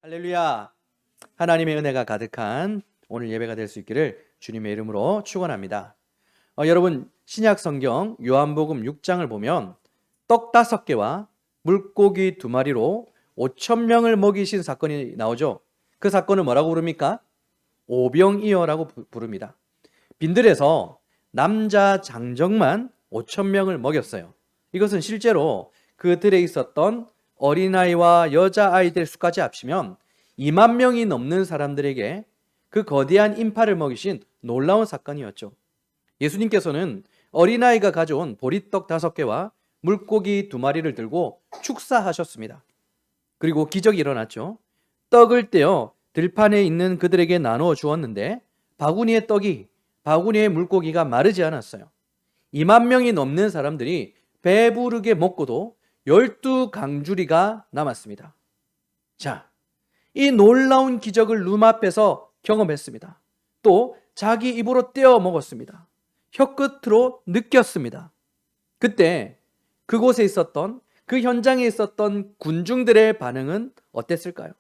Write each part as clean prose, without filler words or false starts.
할렐루야. 하나님의 은혜가 가득한 오늘 예배가 될 수 있기를 주님의 이름으로 축원합니다. 여러분, 신약 성경 요한복음 6장을 보면 떡 5개와 물고기 2마리로 5,000명을 먹이신 사건이 나오죠. 그 사건을 뭐라고 부릅니까? 오병이어라고 부릅니다. 빈들에서 남자 장정만 5,000명을 먹였어요. 이것은 실제로 그들에 있었던 어린아이와 여자아이들 수까지 합치면 2만 명이 넘는 사람들에게 그 거대한 인파를 먹이신 놀라운 사건이었죠. 예수님께서는 어린아이가 가져온 보리떡 5개와 물고기 2마리를 들고 축사하셨습니다. 그리고 기적이 일어났죠. 떡을 떼어 들판에 있는 그들에게 나누어 주었는데 바구니의 떡이, 바구니의 물고기가 마르지 않았어요. 2만 명이 넘는 사람들이 배부르게 먹고도 12강주리가 남았습니다. 자, 이 놀라운 기적을 눈앞에서 경험했습니다. 또 자기 입으로 떼어 먹었습니다. 혀끝으로 느꼈습니다. 그때 그곳에 있었던, 그 현장에 있었던 군중들의 반응은 어땠을까요?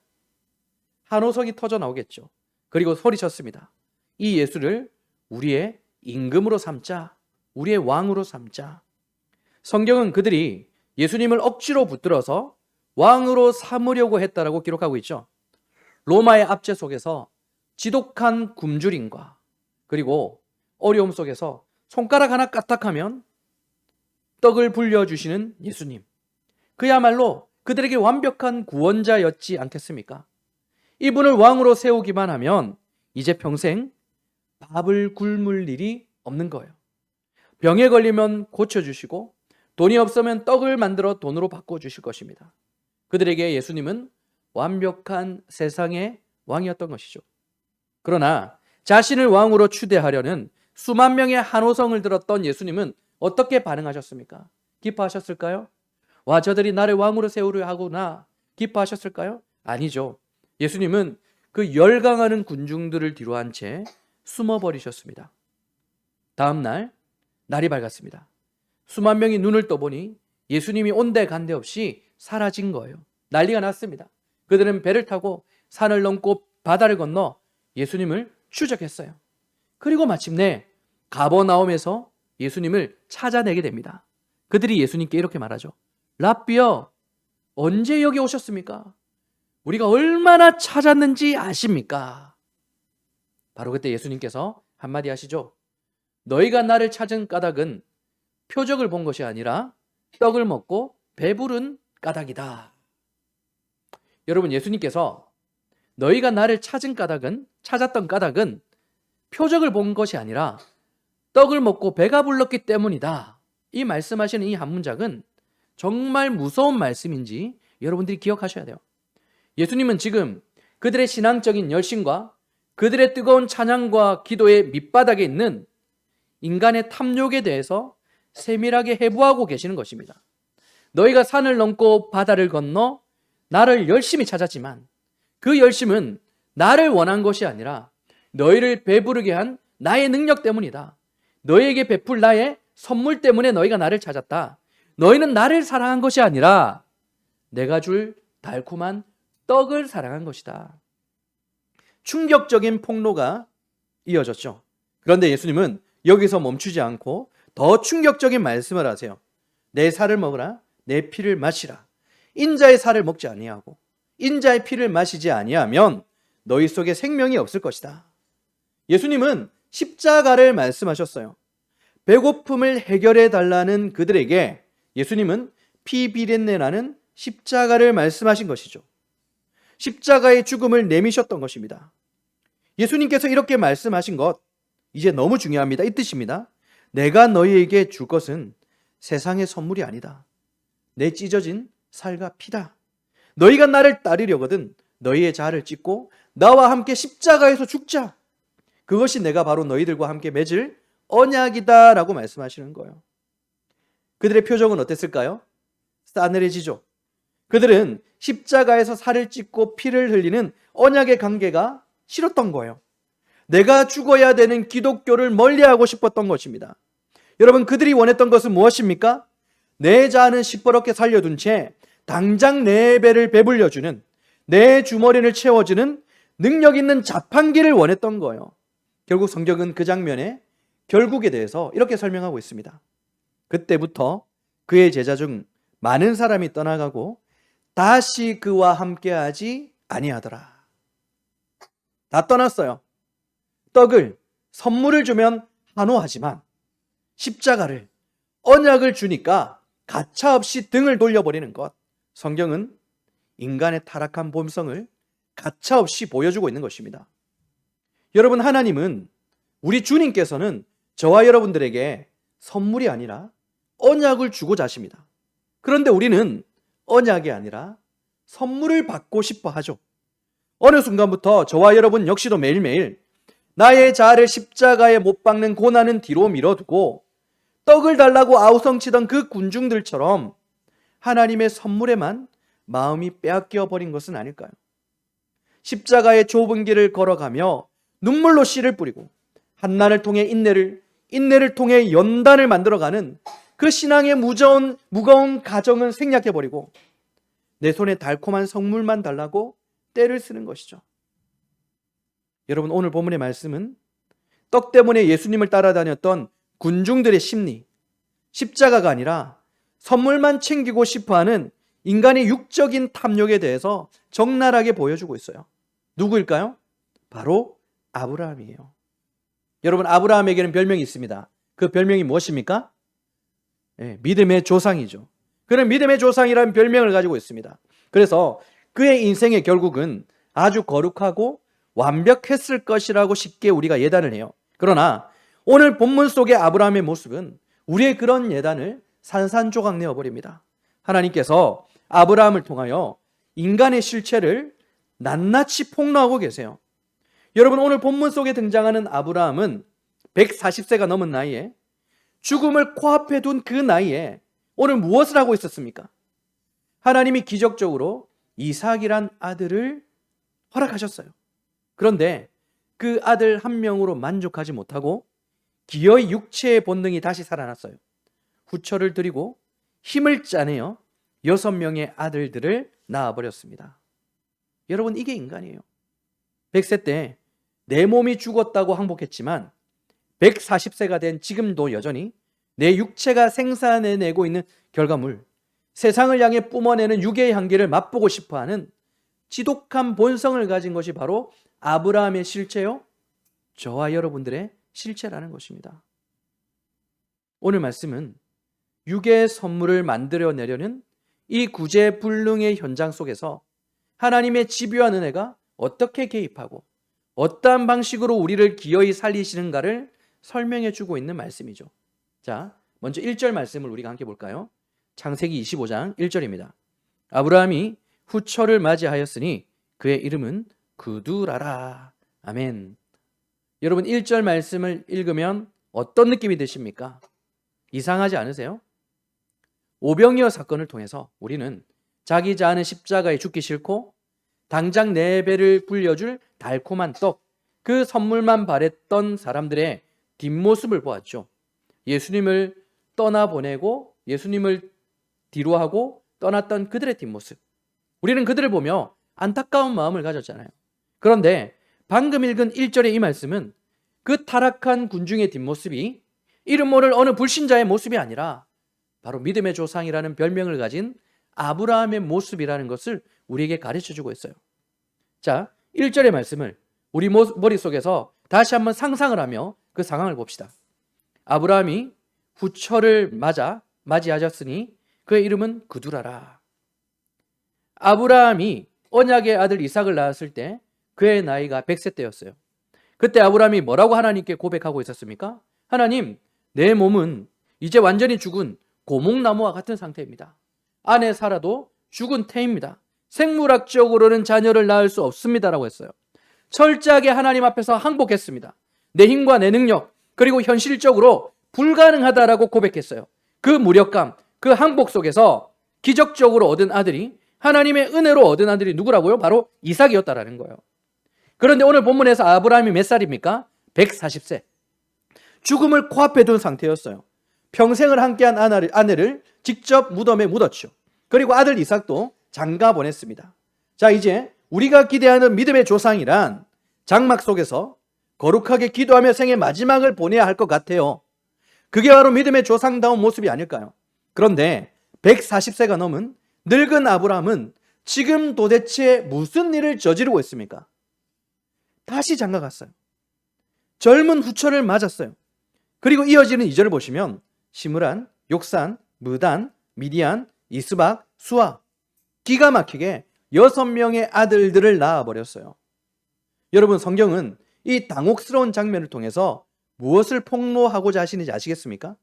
한호석이 터져 나오겠죠. 그리고 소리쳤습니다. 이 예수를 우리의 임금으로 삼자, 우리의 왕으로 삼자. 성경은 그들이 예수님을 억지로 붙들어서 왕으로 삼으려고 했다라고 기록하고 있죠. 로마의 압제 속에서 지독한 굶주림과 그리고 어려움 속에서 손가락 하나 까딱하면 떡을 불려주시는 예수님, 그야말로 그들에게 완벽한 구원자였지 않겠습니까? 이분을 왕으로 세우기만 하면 이제 평생 밥을 굶을 일이 없는 거예요. 병에 걸리면 고쳐주시고 돈이 없으면 떡을 만들어 돈으로 바꿔주실 것입니다. 그들에게 예수님은 완벽한 세상의 왕이었던 것이죠. 그러나 자신을 왕으로 추대하려는 수만 명의 한호성을 들었던 예수님은 어떻게 반응하셨습니까? 기뻐하셨을까요? 와, 저들이 나를 왕으로 세우려 하구나. 기뻐하셨을까요? 아니죠. 예수님은 그 열광하는 군중들을 뒤로 한 채 숨어버리셨습니다. 다음 날, 날이 밝았습니다. 수만 명이 눈을 떠보니 예수님이 온데 간데 없이 사라진 거예요. 난리가 났습니다. 그들은 배를 타고 산을 넘고 바다를 건너 예수님을 추적했어요. 그리고 마침내 가버나움에서 예수님을 찾아내게 됩니다. 그들이 예수님께 이렇게 말하죠. 랍비여, 언제 여기 오셨습니까? 우리가 얼마나 찾았는지 아십니까? 바로 그때 예수님께서 한마디 하시죠. 너희가 나를 찾은 까닭은 표적을 본 것이 아니라 떡을 먹고 배부른 까닭이다. 여러분, 예수님께서 너희가 나를 찾았던 까닭은 표적을 본 것이 아니라 떡을 먹고 배가 불렀기 때문이다. 이 말씀하시는 이 한 문장은 정말 무서운 말씀인지 여러분들이 기억하셔야 돼요. 예수님은 지금 그들의 신앙적인 열심과 그들의 뜨거운 찬양과 기도의 밑바닥에 있는 인간의 탐욕에 대해서 세밀하게 해부하고 계시는 것입니다. 너희가 산을 넘고 바다를 건너 나를 열심히 찾았지만 그 열심은 나를 원한 것이 아니라 너희를 배부르게 한 나의 능력 때문이다. 너희에게 베풀 나의 선물 때문에 너희가 나를 찾았다. 너희는 나를 사랑한 것이 아니라 내가 줄 달콤한 떡을 사랑한 것이다. 충격적인 폭로가 이어졌죠. 그런데 예수님은 여기서 멈추지 않고 더 충격적인 말씀을 하세요. 내 살을 먹으라, 내 피를 마시라. 인자의 살을 먹지 아니하고 인자의 피를 마시지 아니하면 너희 속에 생명이 없을 것이다. 예수님은 십자가를 말씀하셨어요. 배고픔을 해결해 달라는 그들에게 예수님은 피 비린내 나는 십자가를 말씀하신 것이죠. 십자가의 죽음을 내미셨던 것입니다. 예수님께서 이렇게 말씀하신 것, 이제 너무 중요합니다. 이 뜻입니다. 내가 너희에게 줄 것은 세상의 선물이 아니다. 내 찢어진 살과 피다. 너희가 나를 따르려거든 너희의 자아를 찢고 나와 함께 십자가에서 죽자. 그것이 내가 바로 너희들과 함께 맺을 언약이다 라고 말씀하시는 거예요. 그들의 표정은 어땠을까요? 싸늘해지죠. 그들은 십자가에서 살을 찢고 피를 흘리는 언약의 관계가 싫었던 거예요. 내가 죽어야 되는 기독교를 멀리하고 싶었던 것입니다. 여러분, 그들이 원했던 것은 무엇입니까? 내 자아는 시퍼렇게 살려둔 채 당장 내 배를 배불려주는, 내 주머니를 채워주는 능력 있는 자판기를 원했던 거예요. 결국 성경은 그 장면에 결국에 대해서 이렇게 설명하고 있습니다. 그때부터 그의 제자 중 많은 사람이 떠나가고 다시 그와 함께하지 아니하더라. 다 떠났어요. 떡을, 선물을 주면 한호하지만 십자가를, 언약을 주니까 가차없이 등을 돌려버리는 것. 성경은 인간의 타락한 본성을 가차없이 보여주고 있는 것입니다. 여러분, 하나님은, 우리 주님께서는 저와 여러분들에게 선물이 아니라 언약을 주고자 하십니다. 그런데 우리는 언약이 아니라 선물을 받고 싶어 하죠. 어느 순간부터 저와 여러분 역시도 매일매일 나의 자아를 십자가에 못 박는 고난은 뒤로 밀어두고 떡을 달라고 아우성치던 그 군중들처럼 하나님의 선물에만 마음이 빼앗겨 버린 것은 아닐까요? 십자가의 좁은 길을 걸어가며 눈물로 씨를 뿌리고 한난을 통해 인내를 통해 연단을 만들어가는 그 신앙의 무거운 가정은 생략해버리고 내 손에 달콤한 선물만 달라고 떼를 쓰는 것이죠. 여러분, 오늘 본문의 말씀은 떡 때문에 예수님을 따라다녔던 군중들의 심리, 십자가가 아니라 선물만 챙기고 싶어하는 인간의 육적인 탐욕에 대해서 적나라하게 보여주고 있어요. 누구일까요? 바로 아브라함이에요. 여러분, 아브라함에게는 별명이 있습니다. 그 별명이 무엇입니까? 믿음의 조상이죠. 그는 믿음의 조상이라는 별명을 가지고 있습니다. 그래서 그의 인생의 결국은 아주 거룩하고 완벽했을 것이라고 쉽게 우리가 예단을 해요. 그러나 오늘 본문 속의 아브라함의 모습은 우리의 그런 예단을 산산조각 내어버립니다. 하나님께서 아브라함을 통하여 인간의 실체를 낱낱이 폭로하고 계세요. 여러분, 오늘 본문 속에 등장하는 아브라함은 140세가 넘은 나이에, 죽음을 코앞에 둔 그 나이에 오늘 무엇을 하고 있었습니까? 하나님이 기적적으로 이삭이란 아들을 허락하셨어요. 그런데 그 아들 한 명으로 만족하지 못하고 기어이 육체의 본능이 다시 살아났어요. 후처를 들이고 힘을 짜내어 6명의 아들들을 낳아버렸습니다. 여러분, 이게 인간이에요. 100세 때 내 몸이 죽었다고 항복했지만 140세가 된 지금도 여전히 내 육체가 생산해내고 있는 결과물, 세상을 향해 뿜어내는 육의 향기를 맛보고 싶어하는 지독한 본성을 가진 것이 바로 아브라함의 실체요, 저와 여러분들의 실체라는 것입니다. 오늘 말씀은 육의 선물을 만들어내려는 이 구제불능의 현장 속에서 하나님의 집요한 은혜가 어떻게 개입하고 어떠한 방식으로 우리를 기어이 살리시는가를 설명해 주고 있는 말씀이죠. 자, 먼저 1절 말씀을 우리가 함께 볼까요? 창세기 25장 1절입니다. 아브라함이 후처를 맞이하였으니 그의 이름은 그두라라. 아멘. 여러분, 1절 말씀을 읽으면 어떤 느낌이 드십니까? 이상하지 않으세요? 오병이어 사건을 통해서 우리는 자기 자아는 십자가에 죽기 싫고 당장 내 배를 불려줄 달콤한 떡, 그 선물만 바랬던 사람들의 뒷모습을 보았죠. 예수님을 떠나보내고 예수님을 뒤로하고 떠났던 그들의 뒷모습. 우리는 그들을 보며 안타까운 마음을 가졌잖아요. 그런데 방금 읽은 1절의 이 말씀은 그 타락한 군중의 뒷모습이 이름 모를 어느 불신자의 모습이 아니라 바로 믿음의 조상이라는 별명을 가진 아브라함의 모습이라는 것을 우리에게 가르쳐주고 있어요. 자, 1절의 말씀을 우리 머릿속에서 다시 한번 상상을 하며 그 상황을 봅시다. 아브라함이 후처를 맞이하셨으니 그의 이름은 그두라라. 아브라함이 언약의 아들 이삭을 낳았을 때 그의 나이가 100세 때였어요. 그때 아브라함이 뭐라고 하나님께 고백하고 있었습니까? 하나님, 내 몸은 이제 완전히 죽은 고목나무와 같은 상태입니다. 안에 살아도 죽은 태입니다. 생물학적으로는 자녀를 낳을 수 없습니다라고 했어요. 철저하게 하나님 앞에서 항복했습니다. 내 힘과 내 능력, 그리고 현실적으로 불가능하다라고 고백했어요. 그 무력감, 그 항복 속에서 기적적으로 얻은 아들이, 하나님의 은혜로 얻은 아들이 누구라고요? 바로 이삭이었다라는 거예요. 그런데 오늘 본문에서 아브라함이 몇 살입니까? 140세. 죽음을 코앞에 둔 상태였어요. 평생을 함께한 아내를 직접 무덤에 묻었죠. 그리고 아들 이삭도 장가 보냈습니다. 자, 이제 우리가 기대하는 믿음의 조상이란 장막 속에서 거룩하게 기도하며 생의 마지막을 보내야 할 것 같아요. 그게 바로 믿음의 조상다운 모습이 아닐까요? 그런데 140세가 넘은 늙은 아브라함은 지금 도대체 무슨 일을 저지르고 있습니까? 다시 장가갔어요. 젊은 후처를 맞았어요. 그리고 이어지는 2절을 보시면 시므란, 욕산, 무단, 미디안, 이스박, 수아, 기가 막히게 6명의 아들들을 낳아버렸어요. 여러분, 성경은 이 당혹스러운 장면을 통해서 무엇을 폭로하고자 하시는지 아시겠습니까?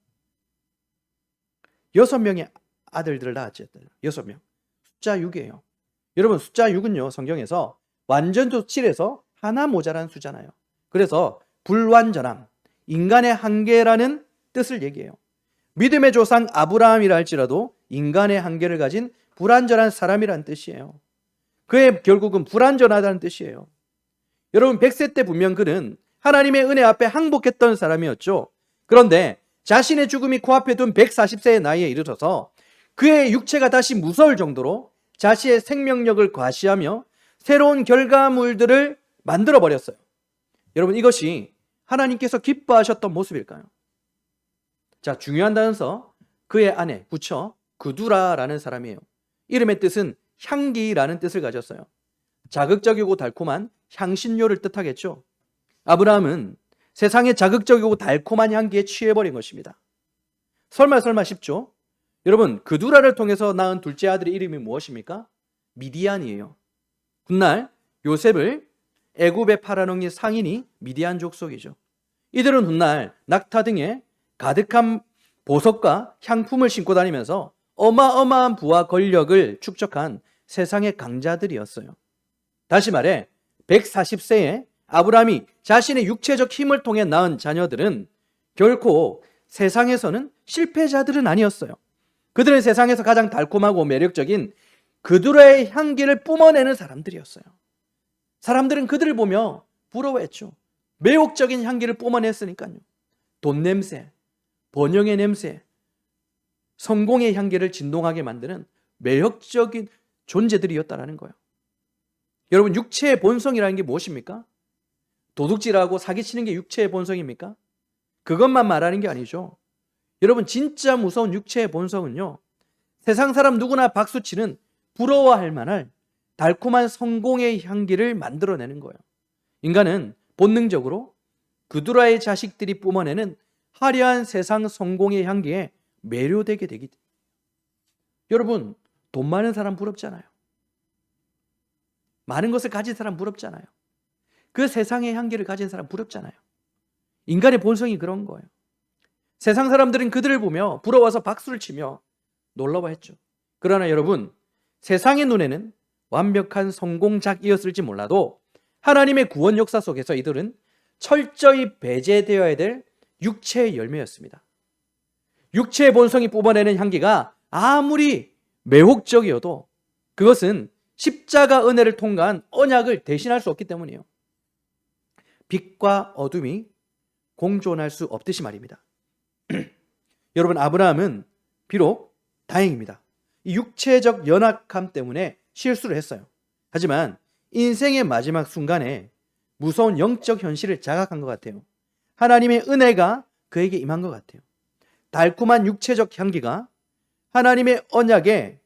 6명의 아들들을 낳았죠. 6명. 숫자 6이에요. 여러분, 숫자 6은요, 성경에서 완전조 7에서 하나 모자란 수잖아요. 그래서 불완전함, 인간의 한계라는 뜻을 얘기해요. 믿음의 조상 아브라함이라 할지라도 인간의 한계를 가진 불완전한 사람이라는 뜻이에요. 그의 결국은 불완전하다는 뜻이에요. 여러분, 100세 때 분명 그는 하나님의 은혜 앞에 항복했던 사람이었죠. 그런데 자신의 죽음이 코앞에 둔 140세의 나이에 이르러서 그의 육체가 다시 무서울 정도로 자신의 생명력을 과시하며 새로운 결과물들을 만들어버렸어요. 여러분, 이것이 하나님께서 기뻐하셨던 모습일까요? 자, 중요한 단서, 그의 아내, 부처, 그두라라는 사람이에요. 이름의 뜻은 향기라는 뜻을 가졌어요. 자극적이고 달콤한 향신료를 뜻하겠죠. 아브라함은 세상의 자극적이고 달콤한 향기에 취해버린 것입니다. 설마 싶죠? 여러분, 그두라를 통해서 낳은 둘째 아들의 이름이 무엇입니까? 미디안이에요. 훗날 요셉을 애굽에 팔아넘긴 상인이 미디안 족속이죠. 이들은 훗날 낙타 등에 가득한 보석과 향품을 신고 다니면서 어마어마한 부와 권력을 축적한 세상의 강자들이었어요. 다시 말해 140세에 아브라함이 자신의 육체적 힘을 통해 낳은 자녀들은 결코 세상에서는 실패자들은 아니었어요. 그들은 세상에서 가장 달콤하고 매력적인 그들의 향기를 뿜어내는 사람들이었어요. 사람들은 그들을 보며 부러워했죠. 매혹적인 향기를 뿜어냈으니까요. 돈 냄새, 번영의 냄새, 성공의 향기를 진동하게 만드는 매력적인 존재들이었다라는 거예요. 여러분, 육체의 본성이라는 게 무엇입니까? 도둑질하고 사기치는 게 육체의 본성입니까? 그것만 말하는 게 아니죠. 여러분, 진짜 무서운 육체의 본성은요, 세상 사람 누구나 박수치는 부러워할 만한 달콤한 성공의 향기를 만들어내는 거예요. 인간은 본능적으로 그두라의 자식들이 뿜어내는 화려한 세상 성공의 향기에 매료되게 되기 때문에. 여러분, 돈 많은 사람 부럽잖아요. 많은 것을 가진 사람 부럽잖아요. 그 세상의 향기를 가진 사람 부럽잖아요. 인간의 본성이 그런 거예요. 세상 사람들은 그들을 보며 부러워서 박수를 치며 놀라워했죠. 그러나 여러분, 세상의 눈에는 완벽한 성공작이었을지 몰라도 하나님의 구원 역사 속에서 이들은 철저히 배제되어야 될 육체의 열매였습니다. 육체의 본성이 뿜어내는 향기가 아무리 매혹적이어도 그것은 십자가 은혜를 통과한 언약을 대신할 수 없기 때문이에요. 빛과 어둠이 공존할 수 없듯이 말입니다. 여러분, 아브라함은 비록 다행입니다. 이 육체적 연약함 때문에 실수를 했어요. 하지만 인생의 마지막 순간에 무서운 영적 현실을 자각한 것 같아요. 하나님의 은혜가 그에게 임한 것 같아요. 달콤한 육체적 향기가 하나님의 언약에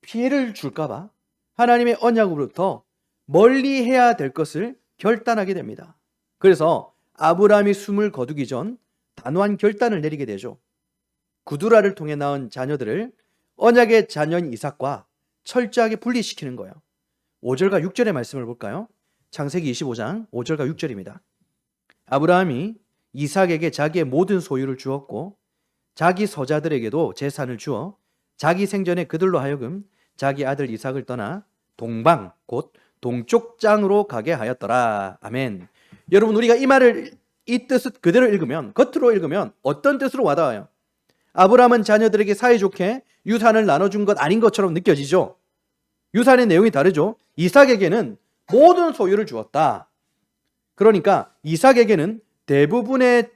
피해를 줄까봐 하나님의 언약으로부터 멀리 해야 될 것을 결단하게 됩니다. 그래서 아브라함이 숨을 거두기 전 단호한 결단을 내리게 되죠. 구두라를 통해 낳은 자녀들을 언약의 자녀인 이삭과 철저하게 분리시키는 거예요. 5절과 6절의 말씀을 볼까요? 창세기 25장 5절과 6절입니다. 아브라함이 이삭에게 자기의 모든 소유를 주었고 자기 서자들에게도 재산을 주어 자기 생전에 그들로 하여금 자기 아들 이삭을 떠나 동방 곧 동쪽 장으로 가게 하였더라. 아멘. 여러분, 우리가 이 말을 이 뜻을 그대로 읽으면, 겉으로 읽으면 어떤 뜻으로 와닿아요? 아브라함은 자녀들에게 사이좋게 유산을 나눠준 것 아닌 것처럼 느껴지죠. 유산의 내용이 다르죠. 이삭에게는 모든 소유를 주었다. 그러니까 이삭에게는 대부분의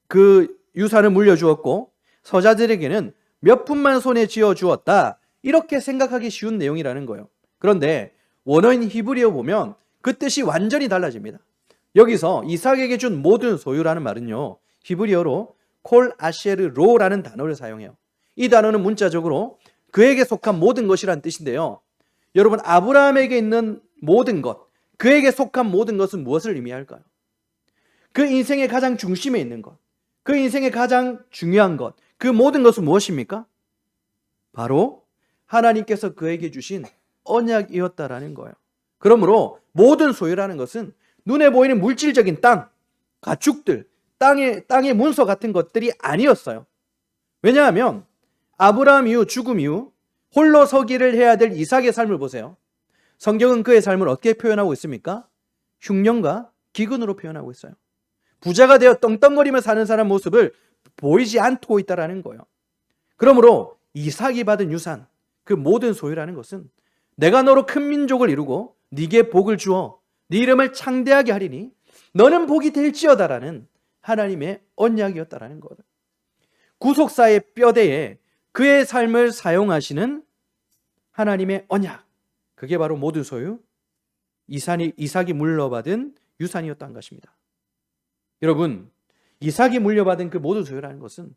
그 유산을 물려주었고 서자들에게는 몇 푼만 손에 쥐어 주었다. 이렇게 생각하기 쉬운 내용이라는 거예요. 그런데 원어인 히브리어 보면 그 뜻이 완전히 달라집니다. 여기서 이삭에게 준 모든 소유라는 말은요, 히브리어로 콜 아셰르 로라는 단어를 사용해요. 이 단어는 문자적으로 그에게 속한 모든 것이란 뜻인데요. 여러분, 아브라함에게 있는 모든 것, 그에게 속한 모든 것은 무엇을 의미할까요? 그 인생의 가장 중심에 있는 것, 그 인생의 가장 중요한 것, 그 모든 것은 무엇입니까? 바로 하나님께서 그에게 주신 언약이었다라는 거예요. 그러므로 모든 소유라는 것은 눈에 보이는 물질적인 땅, 가축들, 땅의 문서 같은 것들이 아니었어요. 왜냐하면 아브라함 이후 죽음 이후 홀로 서기를 해야 될 이삭의 삶을 보세요. 성경은 그의 삶을 어떻게 표현하고 있습니까? 흉년과 기근으로 표현하고 있어요. 부자가 되어 떵떵거리며 사는 사람 모습을 보이지 않고 있다라는 거예요. 그러므로 이삭이 받은 유산, 그 모든 소유라는 것은 내가 너로 큰 민족을 이루고 네게 복을 주어 네 이름을 창대하게 하리니 너는 복이 될지어다라는 하나님의 언약이었다라는 거예요. 구속사의 뼈대에 그의 삶을 사용하시는 하나님의 언약, 그게 바로 모든 소유, 이삭이 물려받은 유산이었던 것입니다. 여러분, 이삭이 물려받은 그 모든 소유라는 것은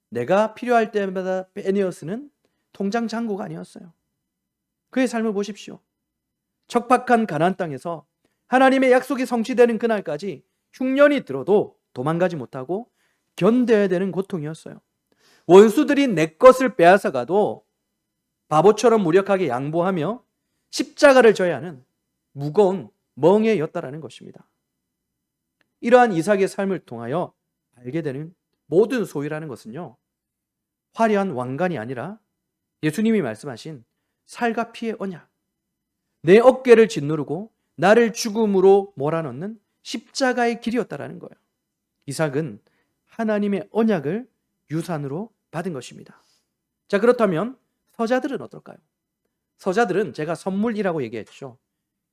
내가 필요할 때마다 빼내어 쓰는 통장 잔고가 아니었어요. 그의 삶을 보십시오. 척박한 가나안 땅에서 하나님의 약속이 성취되는 그날까지 흉년이 들어도 도망가지 못하고 견뎌야 되는 고통이었어요. 원수들이 내 것을 빼앗아 가도 바보처럼 무력하게 양보하며 십자가를 져야 하는 무거운 멍에였다라는 것입니다. 이러한 이삭의 삶을 통하여 알게 되는 모든 소유라는 것은요, 화려한 왕관이 아니라 예수님이 말씀하신 살과 피의 언약, 내 어깨를 짓누르고 나를 죽음으로 몰아넣는 십자가의 길이었다라는 거예요. 이삭은 하나님의 언약을 유산으로 받은 것입니다. 자, 그렇다면 서자들은 어떨까요? 서자들은 제가 선물이라고 얘기했죠.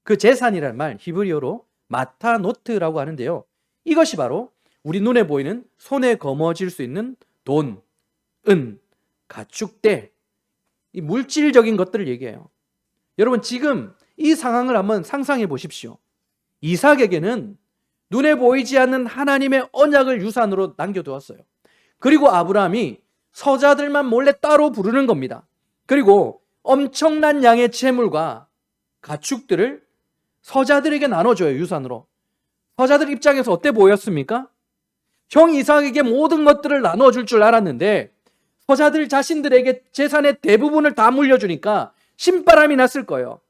그 재산이라는 말 히브리어로 마타노트라고 하는데요. 이것이 바로 우리 눈에 보이는 손에 거머쥘 수 있는 돈, 은, 가축, 때, 이 물질적인 것들을 얘기해요. 여러분, 지금 이 상황을 한번 상상해 보십시오. 이삭에게는 눈에 보이지 않는 하나님의 언약을 유산으로 남겨두었어요. 그리고 아브라함이 서자들만 몰래 따로 부르는 겁니다. 그리고 엄청난 양의 재물과 가축들을 서자들에게 나눠줘요, 유산으로. 서자들 입장에서 어때 보였습니까? 형 이삭에게 모든 것들을 나눠줄 줄 알았는데 서자들 자신들에게 재산의 대부분을 다 물려주니까 신바람이 났을 거예요.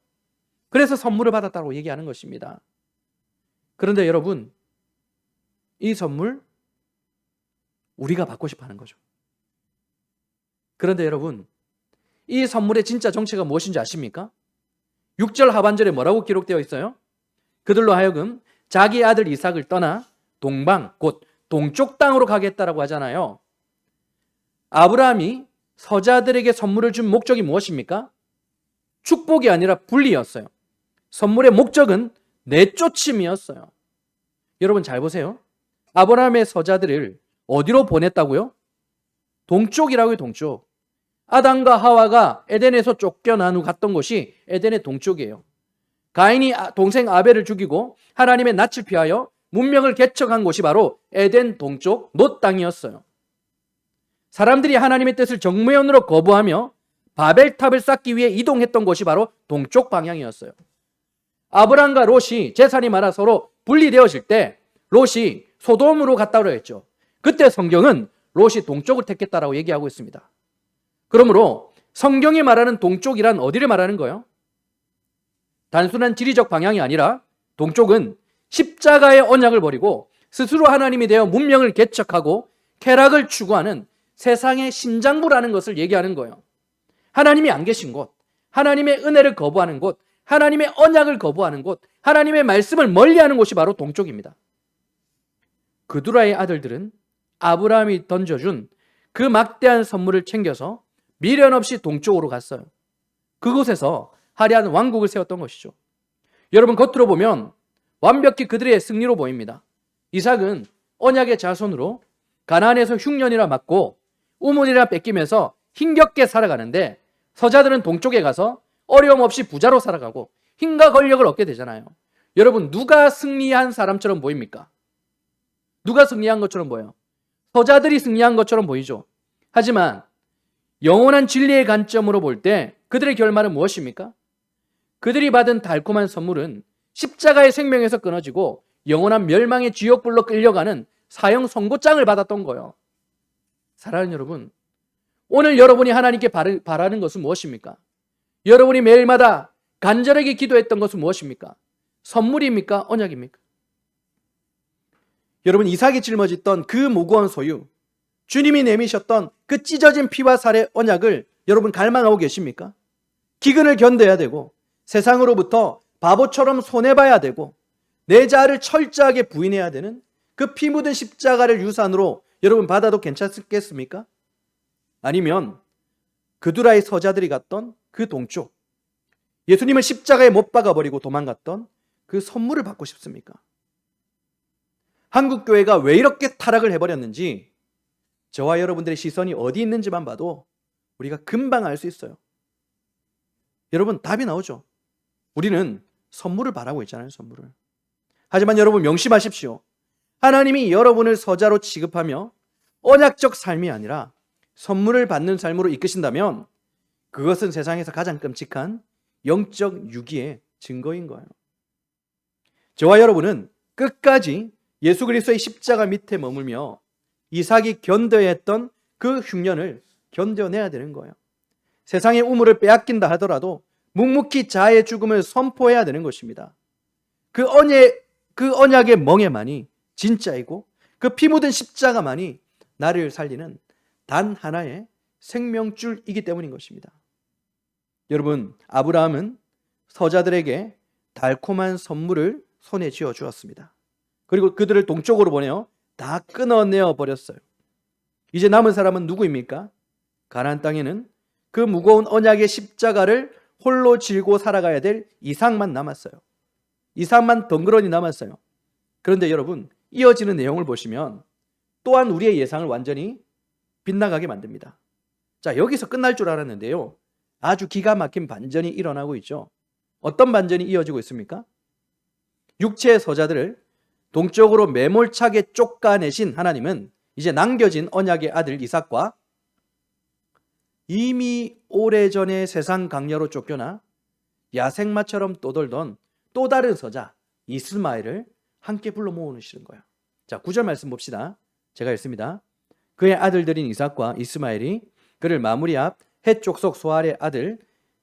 그래서 선물을 받았다고 얘기하는 것입니다. 그런데 여러분, 이 선물 우리가 받고 싶어 하는 거죠. 그런데 여러분, 이 선물의 진짜 정체가 무엇인지 아십니까? 6절 하반절에 뭐라고 기록되어 있어요? 그들로 하여금 자기 아들 이삭을 떠나 동방, 곧 동쪽 땅으로 가겠다라고 하잖아요. 아브라함이 서자들에게 선물을 준 목적이 무엇입니까? 축복이 아니라 분리였어요. 선물의 목적은 내쫓음이었어요. 여러분 잘 보세요. 아브라함의 서자들을 어디로 보냈다고요? 동쪽이라고요, 동쪽. 아담과 하와가 에덴에서 쫓겨난 후 갔던 곳이 에덴의 동쪽이에요. 가인이 동생 아벨을 죽이고 하나님의 낯을 피하여 문명을 개척한 곳이 바로 에덴 동쪽 놋 땅이었어요. 사람들이 하나님의 뜻을 정면으로 거부하며 바벨탑을 쌓기 위해 이동했던 곳이 바로 동쪽 방향이었어요. 아브람과 롯이 재산이 많아 서로 분리되어질 때 롯이 소돔으로 갔다고 했죠. 그때 성경은 롯이 동쪽을 택했다라고 얘기하고 있습니다. 그러므로 성경이 말하는 동쪽이란 어디를 말하는 거예요? 단순한 지리적 방향이 아니라 동쪽은 십자가의 언약을 버리고 스스로 하나님이 되어 문명을 개척하고 쾌락을 추구하는 세상의 심장부라는 것을 얘기하는 거예요. 하나님이 안 계신 곳, 하나님의 은혜를 거부하는 곳, 하나님의 언약을 거부하는 곳, 하나님의 말씀을 멀리하는 곳이 바로 동쪽입니다. 그두라의 아들들은 아브라함이 던져준 그 막대한 선물을 챙겨서 미련 없이 동쪽으로 갔어요. 그곳에서 화려한 왕국을 세웠던 것이죠. 여러분, 겉으로 보면 완벽히 그들의 승리로 보입니다. 이삭은 언약의 자손으로 가나안에서 흉년이라 맞고 우물이라 뺏기면서 힘겹게 살아가는데 서자들은 동쪽에 가서 어려움 없이 부자로 살아가고 힘과 권력을 얻게 되잖아요. 여러분, 누가 승리한 사람처럼 보입니까? 누가 승리한 것처럼 보여요? 서자들이 승리한 것처럼 보이죠. 하지만 영원한 진리의 관점으로 볼 때 그들의 결말은 무엇입니까? 그들이 받은 달콤한 선물은 십자가의 생명에서 끊어지고 영원한 멸망의 지옥불로 끌려가는 사형 선고장을 받았던 거예요. 사랑하는 여러분, 오늘 여러분이 하나님께 바라는 것은 무엇입니까? 여러분이 매일마다 간절하게 기도했던 것은 무엇입니까? 선물입니까? 언약입니까? 여러분, 이삭이 짊어졌던 그 무거운 소유, 주님이 내미셨던 그 찢어진 피와 살의 언약을 여러분 갈망하고 계십니까? 기근을 견뎌야 되고 세상으로부터 바보처럼 손해봐야 되고 내 자아를 철저하게 부인해야 되는 그 피 묻은 십자가를 유산으로 여러분 받아도 괜찮겠습니까? 아니면 그두라의 서자들이 갔던 그 동쪽, 예수님을 십자가에 못 박아버리고 도망갔던 그 선물을 받고 싶습니까? 한국교회가 왜 이렇게 타락을 해버렸는지 저와 여러분들의 시선이 어디 있는지만 봐도 우리가 금방 알 수 있어요. 여러분, 답이 나오죠. 우리는 선물을 바라고 있잖아요, 선물을. 하지만 여러분 명심하십시오. 하나님이 여러분을 서자로 취급하며 언약적 삶이 아니라 선물을 받는 삶으로 이끄신다면 그것은 세상에서 가장 끔찍한 영적 유기의 증거인 거예요. 저와 여러분은 끝까지 예수 그리스도의 십자가 밑에 머물며 이삭이 견뎌야 했던 그 흉년을 견뎌내야 되는 거예요. 세상의 우물을 빼앗긴다 하더라도 묵묵히 자아의 죽음을 선포해야 되는 것입니다. 그 언약의 멍에만이 진짜이고 그 피 묻은 십자가만이 나를 살리는 단 하나의 생명줄이기 때문인 것입니다. 여러분, 아브라함은 서자들에게 달콤한 선물을 손에 쥐어 주었습니다. 그리고 그들을 동쪽으로 보내어 다 끊어내어 버렸어요. 이제 남은 사람은 누구입니까? 가나안 땅에는 그 무거운 언약의 십자가를 홀로 질고 살아가야 될 이삭만 남았어요. 이삭만 덩그러니 남았어요. 그런데 여러분, 이어지는 내용을 보시면 또한 우리의 예상을 완전히 빗나가게 만듭니다. 자, 여기서 끝날 줄 알았는데요, 아주 기가 막힌 반전이 일어나고 있죠. 어떤 반전이 이어지고 있습니까? 육체의 서자들을 동쪽으로 매몰차게 쫓아내신 하나님은 이제 남겨진 언약의 아들 이삭과 이미 오래전에 세상 강야로 쫓겨나 야생마처럼 떠돌던 또 다른 서자 이스마엘을 함께 불러 모으시는 거예요. 자, 9절 말씀 봅시다. 제가 읽습니다. 그의 아들들인 이삭과 이스마엘이 그를 마무리 앞 해쪽 속 소알의 아들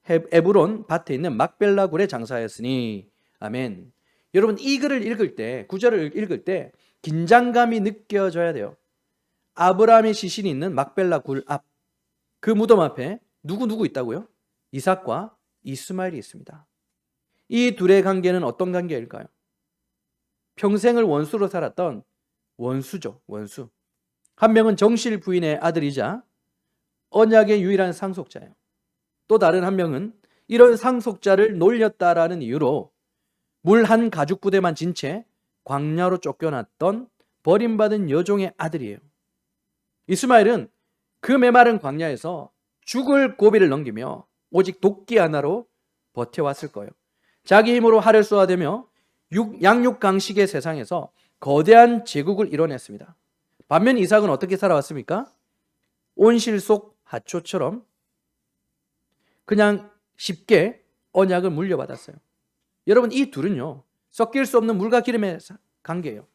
에브론 밭에 있는 막벨라 굴에 장사하였으니. 아멘. 여러분, 이 글을 읽을 때, 9절을 읽을 때 긴장감이 느껴져야 돼요. 아브라함의 시신이 있는 막벨라 굴 앞, 그 무덤 앞에 누구 있다고요? 이삭과 이스마엘이 있습니다. 이 둘의 관계는 어떤 관계일까요? 평생을 원수로 살았던 원수죠, 원수. 한 명은 정실 부인의 아들이자 언약의 유일한 상속자예요. 또 다른 한 명은 이런 상속자를 놀렸다라는 이유로 물 한 가죽 부대만 진 채 광야로 쫓겨났던 버림받은 여종의 아들이에요. 이스마엘은 그 메마른 광야에서 죽을 고비를 넘기며 오직 도끼 하나로 버텨왔을 거예요. 자기 힘으로 활을 쏘아대며 양육강식의 세상에서 거대한 제국을 이뤄냈습니다. 반면 이삭은 어떻게 살아왔습니까? 온실 속 하초처럼 그냥 쉽게 언약을 물려받았어요. 여러분, 이 둘은요, 섞일 수 없는 물과 기름의 관계예요.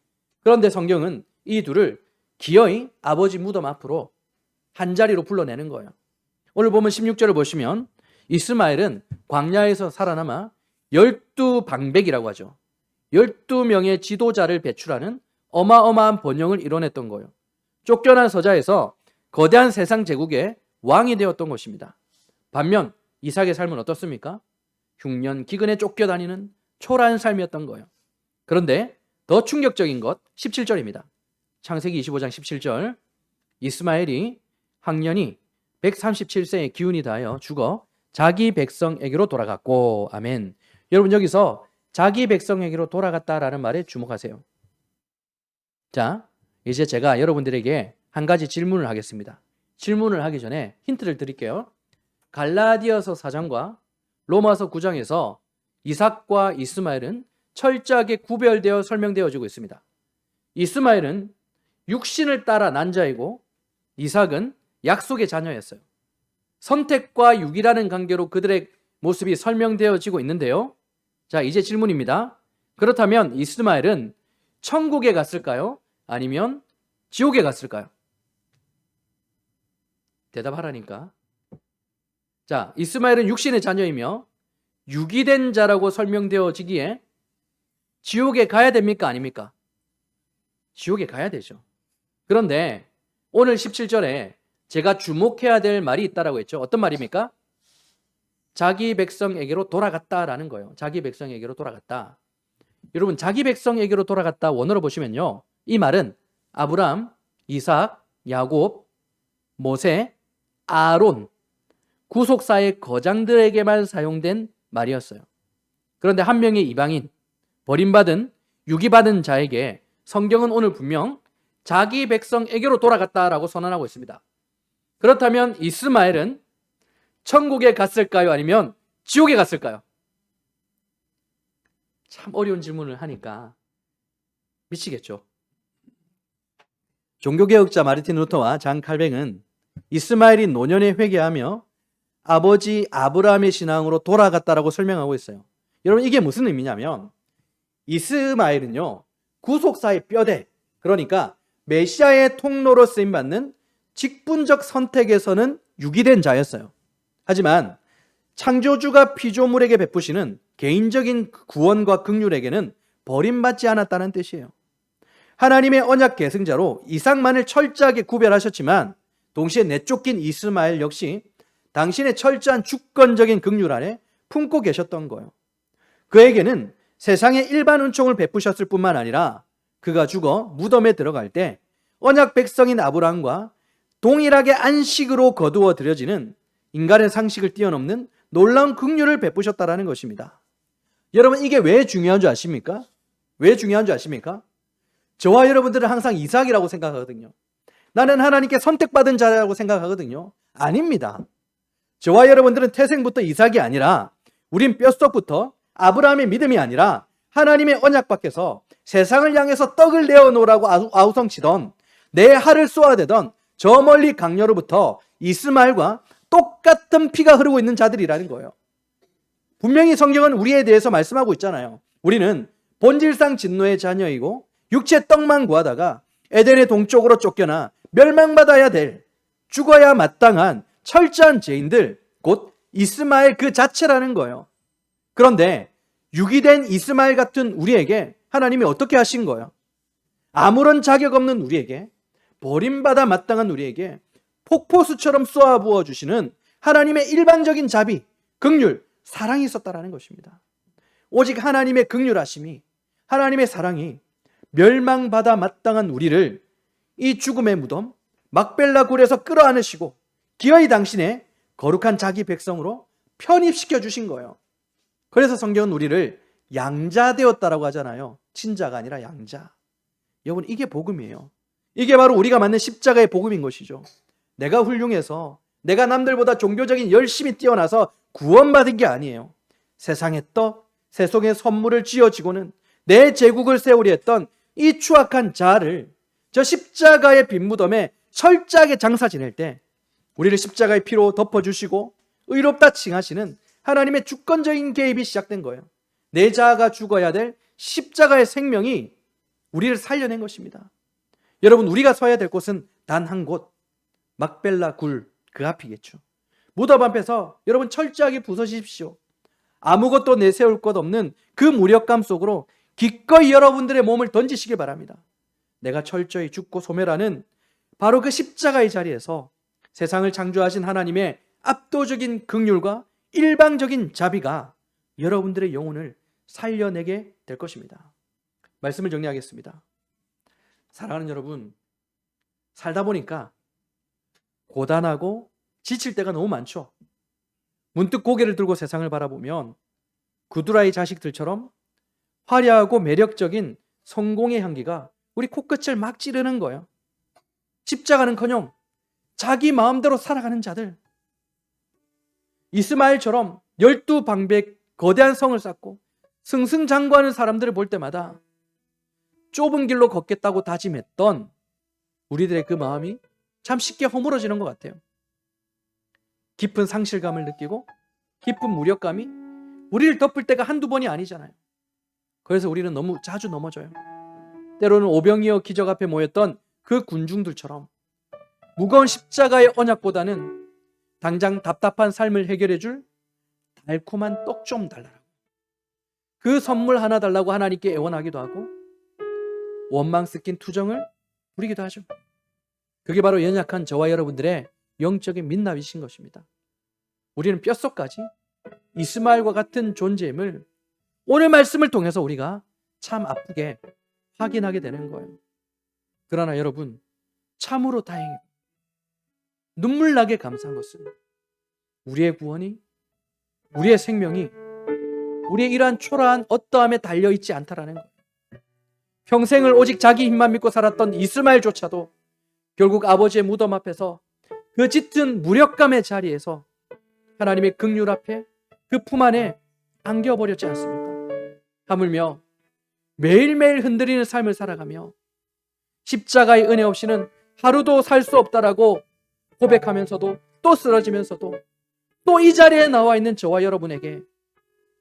그런데 성경은 이 둘을 기어이 아버지 무덤 앞으로 한자리로 불러내는 거예요. 오늘 보면 16절을 보시면 이스마엘은 광야에서 살아남아 12방백이라고 하죠. 12명의 지도자를 배출하는 어마어마한 번영을 이뤄냈던 거예요. 쫓겨난 서자에서 거대한 세상 제국의 왕이 되었던 것입니다. 반면 이삭의 삶은 어떻습니까? 흉년 기근에 쫓겨다니는 초라한 삶이었던 거예요. 그런데 더 충격적인 것 17절입니다. 창세기 25장 17절. 이스마엘이 학년이 137세의 기운이 다하여 죽어 자기 백성에게로 돌아갔고. 아멘. 여러분, 여기서 자기 백성에게로 돌아갔다라는 말에 주목하세요. 자, 이제 제가 여러분들에게 한 가지 질문을 하겠습니다. 질문을 하기 전에 힌트를 드릴게요. 갈라디아서 4장과 로마서 9장에서 이삭과 이스마엘은 철저하게 구별되어 설명되어지고 있습니다. 이스마엘은 육신을 따라 난 자이고 이삭은 약속의 자녀였어요. 선택과 육이라는 관계로 그들의 모습이 설명되어지고 있는데요. 자, 이제 질문입니다. 그렇다면 이스마엘은 천국에 갔을까요? 아니면 지옥에 갔을까요? 대답하라니까. 자, 이스마엘은 육신의 자녀이며 유기된 자라고 설명되어지기에 지옥에 가야 됩니까? 아닙니까? 지옥에 가야 되죠. 그런데 오늘 17절에 제가 주목해야 될 말이 있다라고 했죠. 어떤 말입니까? 자기 백성에게로 돌아갔다라는 거예요. 자기 백성에게로 돌아갔다. 여러분, 자기 백성에게로 돌아갔다 원어로 보시면요. 이 말은 아브람, 이삭, 야곱, 모세, 아론, 구속사의 거장들에게만 사용된 말이었어요. 그런데 한 명의 이방인, 버림받은, 유기받은 자에게 성경은 오늘 분명 자기 백성에게로 돌아갔다라고 선언하고 있습니다. 그렇다면 이스마엘은 천국에 갔을까요? 아니면 지옥에 갔을까요? 참 어려운 질문을 하니까 미치겠죠. 종교개혁자 마르틴 루터와 장 칼뱅은 이스마엘이 노년에 회개하며 아버지 아브라함의 신앙으로 돌아갔다라고 설명하고 있어요. 여러분, 이게 무슨 의미냐면 이스마엘은요, 구속사의 뼈대, 그러니까 메시아의 통로로 쓰임받는 직분적 선택에서는 유기된 자였어요. 하지만 창조주가 피조물에게 베푸시는 개인적인 구원과 긍휼에게는 버림받지 않았다는 뜻이에요. 하나님의 언약 계승자로 이삭만을 철저하게 구별하셨지만 동시에 내쫓긴 이스마엘 역시 당신의 철저한 주권적인 긍휼 아래 품고 계셨던 거예요. 그에게는 세상의 일반 은총을 베푸셨을 뿐만 아니라 그가 죽어 무덤에 들어갈 때 언약 백성인 아브라함과 동일하게 안식으로 거두어 들여지는 인간의 상식을 뛰어넘는 놀라운 긍휼을 베푸셨다라는 것입니다. 여러분, 이게 왜 중요한 줄 아십니까? 왜 중요한 줄 아십니까? 저와 여러분들은 항상 이삭이라고 생각하거든요. 나는 하나님께 선택받은 자라고 생각하거든요. 아닙니다. 저와 여러분들은 태생부터 이삭이 아니라 우린 뼛속부터 아브라함의 믿음이 아니라 하나님의 언약 밖에서 세상을 향해서 떡을 내어놓으라고 아우성치던 내 할을 쏘아대던 저 멀리 강녀로부터 이스마엘과 똑같은 피가 흐르고 있는 자들이라는 거예요. 분명히 성경은 우리에 대해서 말씀하고 있잖아요. 우리는 본질상 진노의 자녀이고 육체 떡만 구하다가 에덴의 동쪽으로 쫓겨나 멸망받아야 될, 죽어야 마땅한 철저한 죄인들, 곧 이스마엘 그 자체라는 거예요. 그런데 유기된 이스마엘 같은 우리에게 하나님이 어떻게 하신 거예요? 아무런 자격 없는 우리에게, 버림받아 마땅한 우리에게 폭포수처럼 쏘아부어 주시는 하나님의 일방적인 자비, 긍휼, 사랑이 있었다라는 것입니다. 오직 하나님의 긍휼하심이, 하나님의 사랑이 멸망받아 마땅한 우리를 이 죽음의 무덤 막벨라 굴에서 끌어안으시고 기어이 당신의 거룩한 자기 백성으로 편입시켜 주신 거예요. 그래서 성경은 우리를 양자 되었다라고 하잖아요. 친자가 아니라 양자. 여러분, 이게 복음이에요. 이게 바로 우리가 맞는 십자가의 복음인 것이죠. 내가 훌륭해서, 내가 남들보다 종교적인 열심히 뛰어나서 구원받은 게 아니에요. 세상의 떡, 세속의 선물을 쥐어지고는 내 제국을 세우려 했던 이 추악한 자를 저 십자가의 빈 무덤에 철저하게 장사 지낼 때 우리를 십자가의 피로 덮어주시고 의롭다 칭하시는 하나님의 주권적인 개입이 시작된 거예요. 내 자아가 죽어야 될 십자가의 생명이 우리를 살려낸 것입니다. 여러분, 우리가 서야 될 곳은 단 한 곳, 막벨라 굴 그 앞이겠죠. 무덤 앞에서 여러분 철저하게 부서지십시오. 아무것도 내세울 것 없는 그 무력감 속으로 기꺼이 여러분들의 몸을 던지시길 바랍니다. 내가 철저히 죽고 소멸하는 바로 그 십자가의 자리에서 세상을 창조하신 하나님의 압도적인 긍휼과 일방적인 자비가 여러분들의 영혼을 살려내게 될 것입니다. 말씀을 정리하겠습니다. 사랑하는 여러분, 살다 보니까 고단하고 지칠 때가 너무 많죠. 문득 고개를 들고 세상을 바라보면 구두라의 자식들처럼 화려하고 매력적인 성공의 향기가 우리 코끝을 막 찌르는 거예요. 십자가는커녕 자기 마음대로 살아가는 자들, 이스마엘처럼 12방백 거대한 성을 쌓고 승승장구하는 사람들을 볼 때마다 좁은 길로 걷겠다고 다짐했던 우리들의 그 마음이 참 쉽게 허물어지는 것 같아요. 깊은 상실감을 느끼고 깊은 무력감이 우리를 덮을 때가 한두 번이 아니잖아요. 그래서 우리는 너무 자주 넘어져요. 때로는 오병이어 기적 앞에 모였던 그 군중들처럼 무거운 십자가의 언약보다는 당장 답답한 삶을 해결해 줄 달콤한 떡 좀 달라고, 그 선물 하나 달라고 하나님께 애원하기도 하고 원망 섞인 투정을 부리기도 하죠. 그게 바로 연약한 저와 여러분들의 영적인 민낯이신 것입니다. 우리는 뼛속까지 이스마엘과 같은 존재임을 오늘 말씀을 통해서 우리가 참 아프게 확인하게 되는 거예요. 그러나 여러분, 참으로 다행이고 눈물 나게 감사한 것은 우리의 구원이, 우리의 생명이 우리의 이러한 초라한 어떠함에 달려있지 않다라는 거예요. 평생을 오직 자기 힘만 믿고 살았던 이스마엘조차도 결국 아버지의 무덤 앞에서 그 짙은 무력감의 자리에서 하나님의 긍휼 앞에 그 품 안에 안겨버렸지 않습니까? 하물며 매일매일 흔들리는 삶을 살아가며 십자가의 은혜 없이는 하루도 살 수 없다라고 고백하면서도 또 쓰러지면서도 또 이 자리에 나와 있는 저와 여러분에게,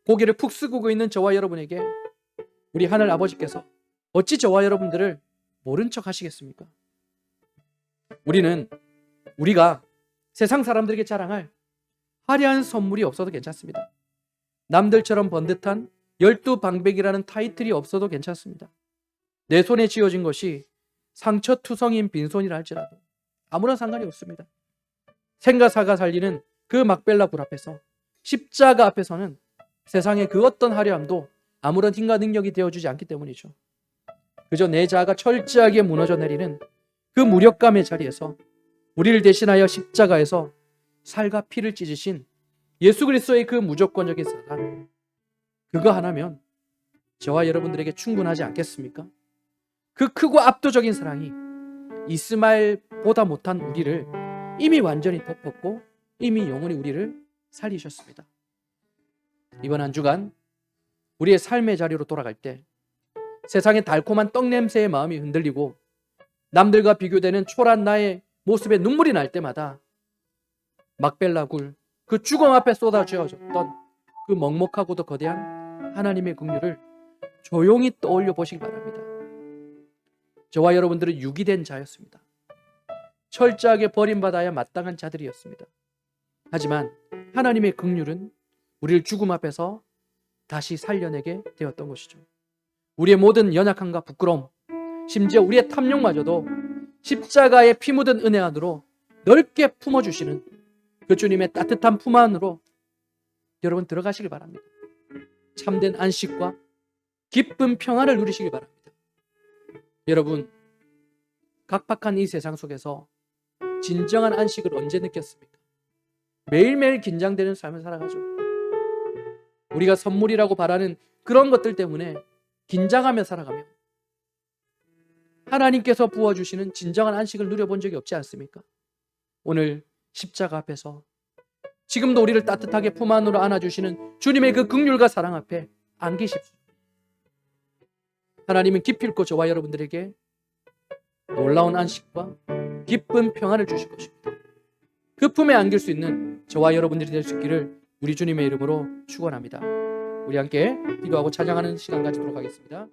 고개를 푹 숙이고 있는 저와 여러분에게 우리 하늘 아버지께서 어찌 저와 여러분들을 모른 척 하시겠습니까? 우리가 세상 사람들에게 자랑할 화려한 선물이 없어도 괜찮습니다. 남들처럼 번듯한 12방백이라는 타이틀이 없어도 괜찮습니다. 내 손에 쥐어진 것이 상처투성인 빈손이라 할지라도 아무런 상관이 없습니다. 생과 사가 살리는 그 막벨라 불 앞에서, 십자가 앞에서는 세상의 그 어떤 화려함도 아무런 힘과 능력이 되어주지 않기 때문이죠. 그저 내 자아가 철저하게 무너져 내리는 그 무력감의 자리에서 우리를 대신하여 십자가에서 살과 피를 찢으신 예수 그리스도의 그 무조건적인 사랑, 그거 하나면 저와 여러분들에게 충분하지 않겠습니까? 그 크고 압도적인 사랑이 이스마엘보다 못한 우리를 이미 완전히 덮었고 이미 영원히 우리를 살리셨습니다. 이번 한 주간 우리의 삶의 자리로 돌아갈 때 세상의 달콤한 떡 냄새의 마음이 흔들리고 남들과 비교되는 초라한 나의 모습에 눈물이 날 때마다 막벨라 굴, 그 죽음 앞에 쏟아지어졌던 그 먹먹하고도 거대한 하나님의 긍휼을 조용히 떠올려 보시기 바랍니다. 저와 여러분들은 유기된 자였습니다. 철저하게 버림받아야 마땅한 자들이었습니다. 하지만 하나님의 긍휼은 우리를 죽음 앞에서 다시 살려내게 되었던 것이죠. 우리의 모든 연약함과 부끄러움, 심지어 우리의 탐욕마저도 십자가의 피 묻은 은혜 안으로 넓게 품어주시는 그 주님의 따뜻한 품 안으로 여러분 들어가시길 바랍니다. 참된 안식과 기쁜 평안을 누리시길 바랍니다. 여러분, 각박한 이 세상 속에서 진정한 안식을 언제 느꼈습니까? 매일매일 긴장되는 삶을 살아가죠. 우리가 선물이라고 바라는 그런 것들 때문에 긴장하며 살아가며 하나님께서 부어주시는 진정한 안식을 누려본 적이 없지 않습니까? 오늘 십자가 앞에서 지금도 우리를 따뜻하게 품 안으로 안아주시는 주님의 그 긍휼과 사랑 앞에 안기십시오. 하나님은 기필코 저와 여러분들에게 놀라운 안식과 기쁜 평안을 주실 것입니다. 그 품에 안길 수 있는 저와 여러분들이 될 수 있기를 우리 주님의 이름으로 축원합니다. 우리 함께 기도하고 찬양하는 시간 가지도록 하겠습니다.